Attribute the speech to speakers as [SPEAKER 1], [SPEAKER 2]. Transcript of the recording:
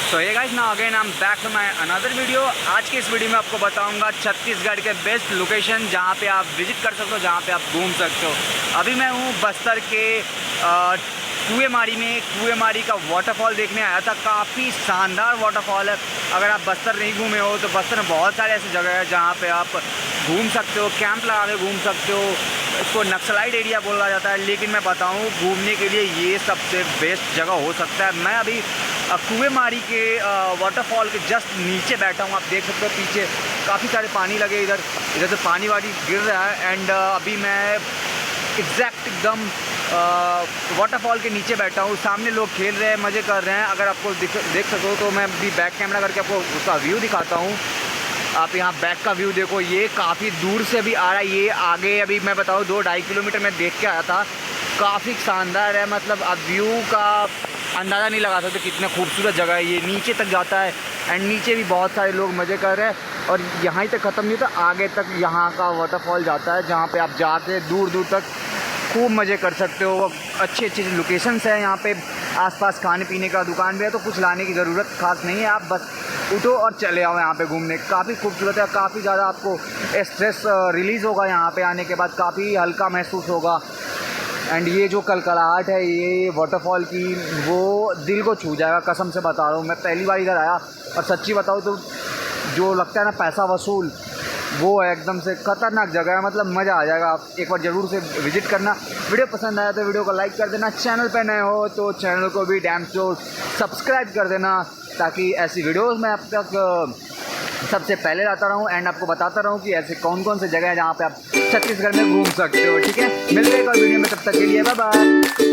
[SPEAKER 1] तो ये guys now again I am back to my another video. आज के इस वीडियो में आपको बताऊंगा छत्तीसगढ़ के बेस्ट लोकेशन जहां पे आप विजिट कर सकते हो, जहां पे आप घूम सकते हो। अभी मैं हूं बस्तर के कुएमारी में। कुएमारी का वाटरफॉल देखने आया था। काफ़ी शानदार वाटरफॉल है। अगर आप बस्तर नहीं घूमे हो तो बस्तर में बहुत सारे ऐसी जगह है जहाँ पे आप घूम सकते हो, कैंप लगा के घूम सकते हो। इसको नक्सलाइट एरिया बोला जाता है, लेकिन मैं बताऊँ घूमने के लिए ये सबसे बेस्ट जगह हो सकता है। मैं अभी कुएमारी के वाटरफॉल के जस्ट नीचे बैठा हूँ। आप देख सकते हो पीछे काफ़ी सारे पानी लगे, इधर से पानी वानी गिर रहा है। एंड अभी मैं एग्जैक्ट एकदम वाटरफॉल के नीचे बैठा हूँ। सामने लोग खेल रहे हैं, मज़े कर रहे हैं। अगर आपको देख सको तो मैं अभी बैक कैमरा करके आपको उसका व्यू दिखाता हूँ। आप यहाँ बैक का व्यू देखो, ये काफ़ी दूर से भी आ रहा है। ये आगे अभी मैं बताऊँ 2-2.5 किलोमीटर में देख के आया था। काफ़ी शानदार है, मतलब आप व्यू का अंदाज़ा नहीं लगा सकते कितना खूबसूरत जगह है। ये नीचे तक जाता है एंड नीचे भी बहुत सारे लोग मज़े कर रहे हैं। और यहाँ ही तक ख़त्म नहीं होता, आगे तक यहाँ का वाटरफॉल जाता है जहाँ पे आप जाके दूर दूर तक खूब मज़े कर सकते हो। अच्छी अच्छी लोकेशंस है यहाँ पे। आसपास खाने पीने का दुकान भी है, तो कुछ लाने की ज़रूरत खास नहीं है। आप बस उठो और चले आओ यहाँ पे घूमने। काफ़ी खूबसूरत है, काफ़ी ज़्यादा आपको स्ट्रेस रिलीज़ होगा यहाँ पे आने के बाद, काफ़ी हल्का महसूस होगा। एंड ये जो कलकलाहट है ये वाटरफॉल की, वो दिल को छू जाएगा, कसम से बता रहा हूँ। मैं पहली बार इधर आया और सच्ची बताऊँ तो जो लगता है ना पैसा वसूल, वो है। एकदम से ख़तरनाक जगह है, मतलब मज़ा आ जाएगा। आप एक बार ज़रूर से विज़िट करना। वीडियो पसंद आया तो वीडियो को लाइक कर देना। चैनल पे नए हो तो चैनल को भी डैम श्योर सब्सक्राइब कर देना, ताकि ऐसी वीडियोज़ मैं अब तक सबसे पहले लाता रहूँ एंड आपको बताता रहूँ कि ऐसे कौन कौन से जगह है जहाँ पे आप छत्तीसगढ़ में घूम सकते हो। ठीक है, मिलते हैं एक और वीडियो में, तब तक के लिए बाय बाय।